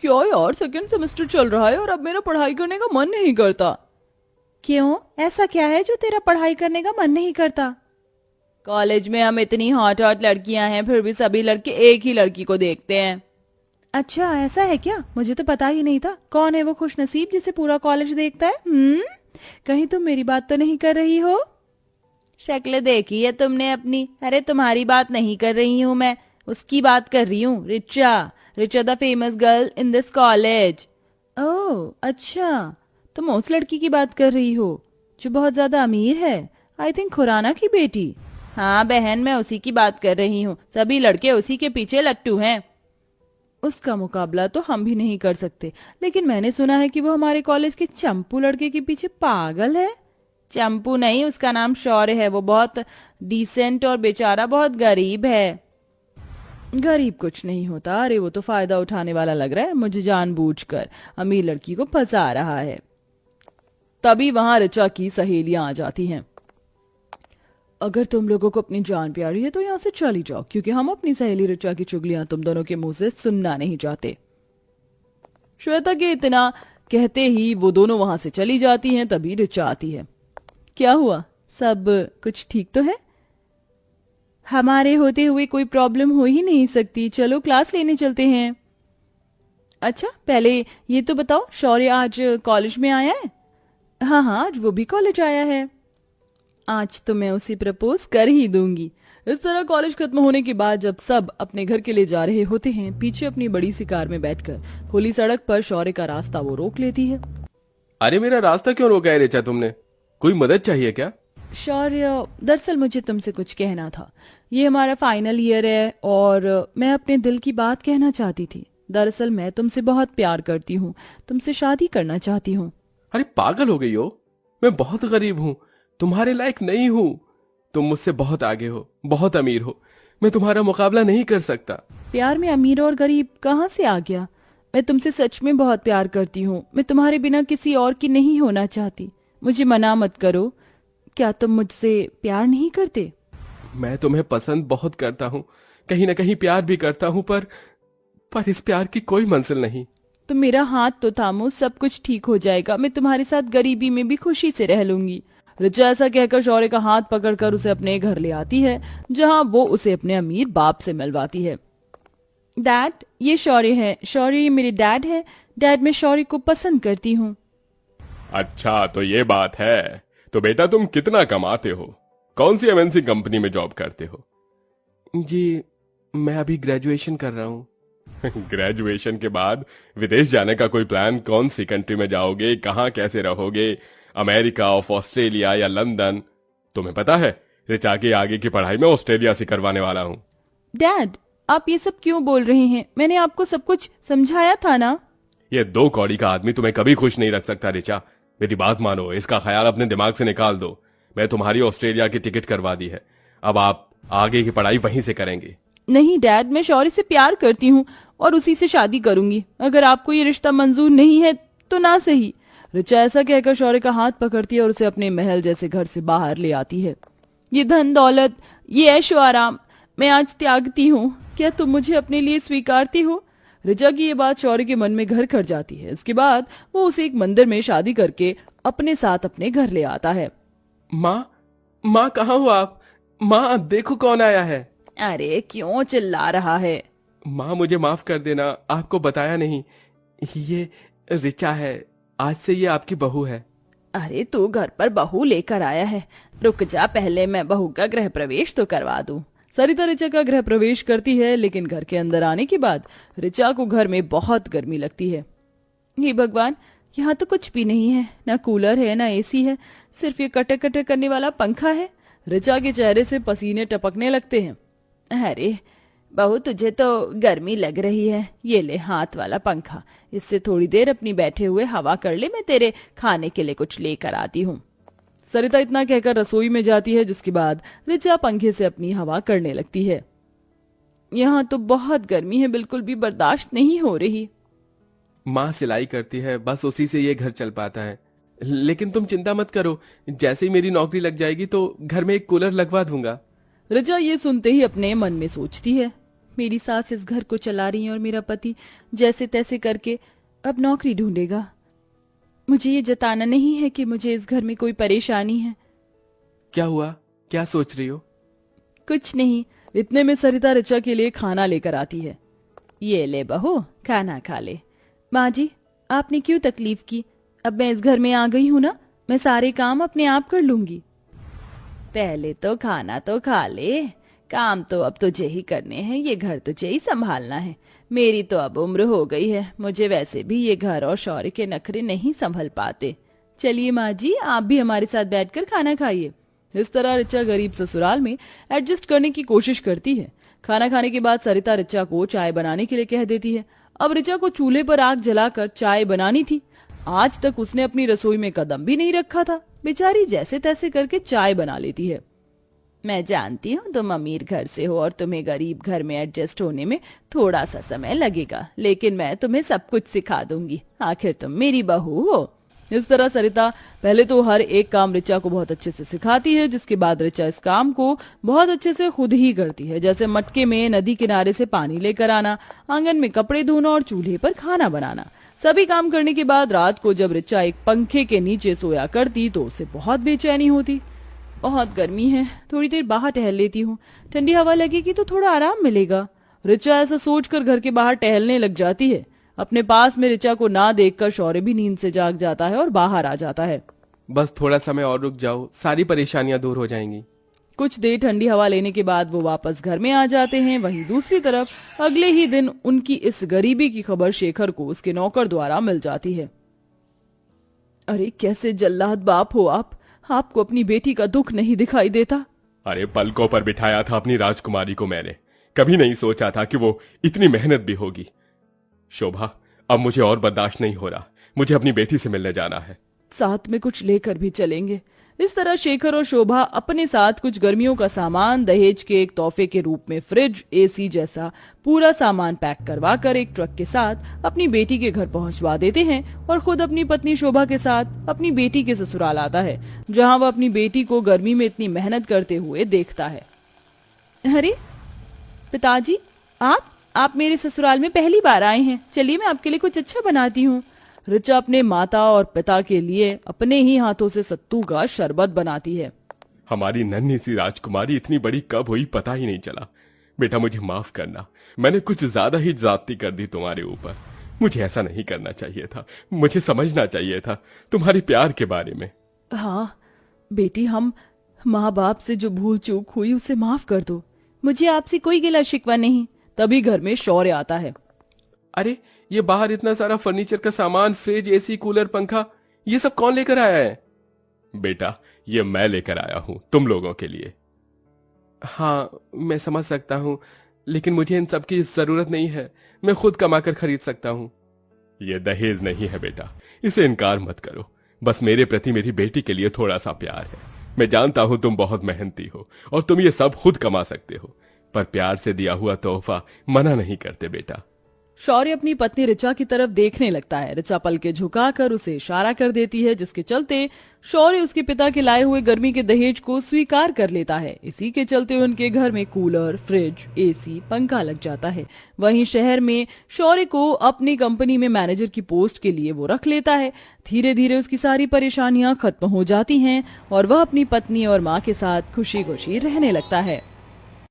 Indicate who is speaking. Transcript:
Speaker 1: क्या यार, second semester चल रहा है और अब मेरा पढ़ाई करने का मन नहीं करता। क्यों, ऐसा क्या है जो तेरा पढ़ाई करने का मन नहीं करता? कॉलेज में हम इतनी हॉट हॉट लड़कियां हैं, फिर भी सभी लड़के एक ही लड़की को देखते हैं। अच्छा ऐसा है क्या? मुझे तो पता ही नहीं था। कौन है वो खुशनसीब जिसे पूरा कॉलेज देखता है? कहीं तुम मेरी बात तो नहीं कर रही हो? शक्ल देखी है तुमने अपनी? अरे तुम्हारी बात नहीं कर रही हूँ मैं, उसकी बात कर रही हूँ। Richa, Richa the famous girl in this college. Oh अच्छा, तुम उस लड़की की बात कर रही हो जो बहुत ज्यादा अमीर है? आई थिंक खुराना की बेटी। हाँ बहन, मैं उसी की बात कर रही हूँ। सभी लड़के उसी के पीछे लट्टू हैं। उसका मुकाबला तो हम भी नहीं कर सकते, लेकिन मैंने सुना है कि वो हमारे कॉलेज के चंपू लड़के के पीछे पागल है। चंपू नहीं, उसका नाम शौर्य है। वो बहुत डिसेंट और बेचारा बहुत गरीब है। गरीब कुछ नहीं होता। अरे वो तो फायदा उठाने वाला लग रहा है, मुझे जानबूझकर अमीर लड़की को फंसा रहा है। तभी वहां ऋचा की सहेलियां आ जाती हैं। अगर तुम लोगों को अपनी जान प्यारी है तो यहाँ से चली जाओ, क्योंकि हम अपनी सहेली ऋचा की चुगलियां तुम दोनों के मुंह से सुनना नहीं चाहते। श्वेता के इतना कहते ही वो दोनों वहां से चली जाती हैं। तभी ऋचा आती है। क्या हुआ, सब कुछ ठीक तो है? हमारे होते हुए कोई प्रॉब्लम हो ही नहीं सकती। चलो क्लास लेने चलते हैं। अच्छा पहले ये तो बताओ, शौर्य आज कॉलेज में आया है? हाँ हाँ, आज वो भी कॉलेज आया है। आज तो मैं उसे प्रपोज कर ही दूंगी। इस तरह कॉलेज खत्म होने के बाद जब सब अपने घर के लिए जा रहे होते हैं, पीछे अपनी बड़ी सी कार में बैठकर खुली सड़क पर शौर्य का रास्ता वो रोक लेती है।
Speaker 2: अरे मेरा रास्ता क्यों रोका है ऋचा तुमने? कोई मदद चाहिए क्या?
Speaker 1: शौर्य, दरअसल मुझे तुमसे कुछ कहना था। ये हमारा फाइनल ईयर है और मैं अपने दिल की बात कहना चाहती थी। दरअसल मैं तुमसे बहुत प्यार करती हूँ, तुमसे शादी करना चाहती हूँ।
Speaker 2: अरे पागल हो गई हो? मैं बहुत गरीब हूँ, तुम्हारे लायक नहीं हूँ। तुम मुझसे बहुत आगे हो, बहुत अमीर हो। मैं तुम्हारा मुकाबला नहीं कर सकता।
Speaker 1: प्यार में अमीर और गरीब कहाँ से आ गया? मैं तुमसे सच में बहुत प्यार करती हूँ। मैं तुम्हारे बिना किसी और की नहीं होना चाहती। मुझे मना मत करो। क्या तुम मुझसे प्यार नहीं करते?
Speaker 2: मैं तुम्हें पसंद बहुत करता हूँ, कहीं ना कहीं प्यार भी करता हूँ, पर इस प्यार की कोई मंजिल नहीं।
Speaker 1: तुम मेरा हाथ तो थामो, सब कुछ ठीक हो जाएगा। मैं तुम्हारे साथ गरीबी में भी खुशी से रह लूंगी। ऋचा ऐसा कहकर शौर्य का हाथ पकड़कर उसे अपने घर ले आती है, जहां वो उसे अपने अमीर बाप से मिलवाती है। डैड, ये शौर्य है। शौर्य, ये मेरे डैड है। डैड, मैं शौर्य को पसंद करती हूँ।
Speaker 2: अच्छा तो ये बात है। तो बेटा तुम कितना कमाते हो? कौन सी एमएनसी कंपनी में जॉब करते हो? जी मैं अभी ग्रेजुएशन कर रहा हूँ। ग्रेजुएशन के बाद विदेश जाने का कोई प्लान? कौन सी कंट्री में जाओगे, कहाँ कैसे रहोगे? अमेरिका ऑफ ऑस्ट्रेलिया या लंदन? तुम्हें पता है ऋचा की आगे की पढ़ाई में ऑस्ट्रेलिया से करवाने वाला हूँ।
Speaker 1: डैड, आप ये सब क्यों बोल रहे हैं? मैंने आपको सब कुछ समझाया था ना।
Speaker 2: ये दो कौड़ी का आदमी तुम्हें कभी खुश नहीं रख सकता ऋचा। मेरी बात मानो, इसका ख्याल अपने दिमाग से निकाल दो। मैं तुम्हारी ऑस्ट्रेलिया की टिकट करवा दी है, अब आप आगे की पढ़ाई वहीं से करेंगे।
Speaker 1: नहीं डैड, मैं शौर्य से प्यार करती हूँ और उसी से शादी करूंगी। अगर आपको ये रिश्ता मंजूर नहीं है तो ना सही। ऋचा ऐसा कहकर शौर्य का हाथ पकड़ती है और उसे अपने महल जैसे घर से बाहर ले आती है। ये धन दौलत, ये ऐशो आराम मैं आज त्यागती हूँ। क्या तुम मुझे अपने लिए स्वीकारती हो? ऋचा की ये बात शौर्य के मन में घर कर जाती है। इसके बाद वो उसे एक मंदिर में शादी करके अपने साथ अपने घर ले आता है।
Speaker 2: माँ, माँ कहाँ हो आप? माँ देखो कौन आया है।
Speaker 1: अरे क्यों चिल्ला रहा है?
Speaker 2: माँ मुझे माफ कर देना, आपको बताया नहीं। ये ऋचा है, आज से ये आपकी बहू है।
Speaker 1: अरे तू घर पर बहू लेकर आया है, रुक जा, पहले मैं बहू का गृह प्रवेश तो करवा दूं। सरिता ऋचा का गृह प्रवेश करती है, लेकिन घर के अंदर आने के बाद ऋचा को घर में बहुत गर्मी लगती है। हे भगवान, यहाँ तो कुछ भी नहीं है, ना कूलर है ना एसी है, सिर्फ ये कटक कटक करने वाला पंखा है। ऋचा के चेहरे से पसीने टपकने लगते हैं। अरे बहू, तुझे तो गर्मी लग रही है, ये ले हाथ वाला पंखा, इससे थोड़ी देर अपनी बैठे हुए हवा कर ले, मैं तेरे खाने के लिए कुछ लेकर आती हूँ। सरिता इतना कहकर रसोई में जाती है, जिसके बाद ऋचा पंखे से अपनी हवा करने लगती है। यहाँ तो बहुत गर्मी है, बिल्कुल भी बर्दाश्त नहीं हो रही।
Speaker 2: माँ सिलाई करती है, बस उसी से ये घर चल पाता है। लेकिन तुम चिंता मत करो, जैसे ही मेरी नौकरी लग जाएगी तो घर में एक कूलर लगवा दूंगा।
Speaker 1: ऋचा ये सुनते ही अपने मन में सोचती है, मेरी सास इस घर को चला रही है और मेरा पति जैसे तैसे करके अब नौकरी ढूंढेगा। मुझे ये जताना नहीं है कि मुझे इस घर में कोई परेशानी है।
Speaker 2: क्या हुआ, क्या सोच रही हो?
Speaker 1: कुछ नहीं। इतने में सरिता ऋचा के लिए खाना लेकर आती है। ये ले बहू, खाना खा ले। माँ जी, आपने क्यों तकलीफ की? अब मैं इस घर में आ गई हूँ ना, मैं सारे काम अपने आप कर लूंगी। पहले तो खाना तो खा ले। काम तो अब तुझे ही करने हैं, ये घर तुझे ही संभालना है। मेरी तो अब उम्र हो गई है, मुझे वैसे भी ये घर और शौर्य के नखरे नहीं संभल पाते। चलिए माँ जी, आप भी हमारे साथ बैठकर खाना खाइए। इस तरह ऋचा गरीब ससुराल में एडजस्ट करने की कोशिश करती है। खाना खाने के बाद सरिता ऋचा को चाय बनाने के लिए कह देती है। अब ऋचा को चूल्हे पर आग जलाकर चाय बनानी थी। आज तक उसने अपनी रसोई में कदम भी नहीं रखा था। बेचारी जैसे तैसे करके चाय बना लेती है। मैं जानती हूँ तुम अमीर घर से हो और तुम्हें गरीब घर में एडजस्ट होने में थोड़ा सा समय लगेगा, लेकिन मैं तुम्हें सब कुछ सिखा दूंगी, आखिर तुम मेरी बहू हो। इस तरह सरिता पहले तो हर एक काम ऋचा को बहुत अच्छे से सिखाती है, जिसके बाद ऋचा इस काम को बहुत अच्छे से खुद ही करती है, जैसे मटके में नदी किनारे से पानी लेकर आना, आंगन में कपड़े धोना और चूल्हे पर खाना बनाना। सभी काम करने के बाद रात को जब ऋचा एक पंखे के नीचे सोया करती तो उसे बहुत बेचैनी होती। बहुत गर्मी है, थोड़ी देर बाहर टहल लेती हूँ, ठंडी हवा लगेगी तो थोड़ा आराम मिलेगा। ऋचा ऐसा सोचकर घर के बाहर टहलने लग जाती है। अपने पास में ऋचा को ना देखकर शौर्य भी नींद से जाग जाता है और बाहर आ जाता है।
Speaker 2: बस थोड़ा समय और रुक जाओ, सारी परेशानियां दूर हो जाएंगी।
Speaker 1: कुछ देर ठंडी हवा लेने के बाद वो वापस घर में आ जाते हैं। वहीं दूसरी तरफ अगले ही दिन उनकी इस गरीबी की खबर शेखर को उसके नौकर द्वारा मिल जाती है। अरे कैसे जल्लाद बाप हो आप, आपको अपनी बेटी का दुख नहीं दिखाई देता?
Speaker 2: अरे पलकों पर बिठाया था अपनी राजकुमारी को मैंने, कभी नहीं सोचा था कि वो इतनी मेहनत भी होगी। शोभा, अब मुझे और बर्दाश्त नहीं हो रहा, मुझे अपनी बेटी से मिलने जाना है।
Speaker 1: साथ में कुछ लेकर भी चलेंगे। इस तरह शेखर और शोभा अपने साथ कुछ गर्मियों का सामान, दहेज के एक तोहफे के रूप में फ्रिज, एसी जैसा पूरा सामान पैक करवा कर एक ट्रक के साथ अपनी बेटी के घर पहुंचवा देते हैं और खुद अपनी पत्नी शोभा के साथ अपनी बेटी के ससुराल आता है, जहां वह अपनी बेटी को गर्मी में इतनी मेहनत करते हुए देखता है। अरे पिताजी, आप मेरे ससुराल में पहली बार आए हैं, चलिए मैं आपके लिए कुछ अच्छा बनाती हूँ। ऋचा अपने माता और पिता के लिए अपने ही हाथों से सत्तू का शरबत बनाती है।
Speaker 2: हमारी नन्ही सी राजकुमारी इतनी बड़ी कब हुई पता ही नहीं चला। बेटा मुझे माफ करना, मैंने कुछ ज्यादा ही ज्यादती कर दी तुम्हारे ऊपर। मुझे ऐसा नहीं करना चाहिए था, मुझे समझना चाहिए था तुम्हारे प्यार के बारे में।
Speaker 1: हाँ बेटी, हम माँ बाप से जो भूल चूक हुई उसे माफ कर दो, मुझे आपसे कोई गिला शिकवा नहीं। तभी घर में शौर्य आता है।
Speaker 2: अरे ये बाहर इतना सारा फर्नीचर का सामान, फ्रिज, एसी, कूलर, पंखा, ये सब कौन लेकर आया है? बेटा ये मैं लेकर आया हूं तुम लोगों के लिए। हाँ मैं समझ सकता हूं, लेकिन मुझे इन सब की जरूरत नहीं है, मैं खुद कमाकर खरीद सकता हूं। ये दहेज नहीं है बेटा, इसे इनकार मत करो। बस मेरे प्रति मेरी बेटी के लिए थोड़ा सा प्यार है। मैं जानता हूं तुम बहुत मेहनती हो और तुम ये सब खुद कमा सकते हो, पर प्यार से दिया हुआ तोहफा मना नहीं करते बेटा।
Speaker 1: शौर्य अपनी पत्नी ऋचा की तरफ देखने लगता है। ऋचा पल के झुकाकर उसे इशारा कर देती है, जिसके चलते शौर्य उसके पिता के लाए हुए गर्मी के दहेज को स्वीकार कर लेता है। इसी के चलते उनके घर में कूलर, फ्रिज, एसी, पंखा लग जाता है। वहीं शहर में शौर्य को अपनी कंपनी में मैनेजर की पोस्ट के लिए वो रख लेता है। धीरे धीरे उसकी सारी परेशानियां खत्म हो जाती हैं और वह अपनी पत्नी और माँ के साथ खुशी खुशी रहने लगता है।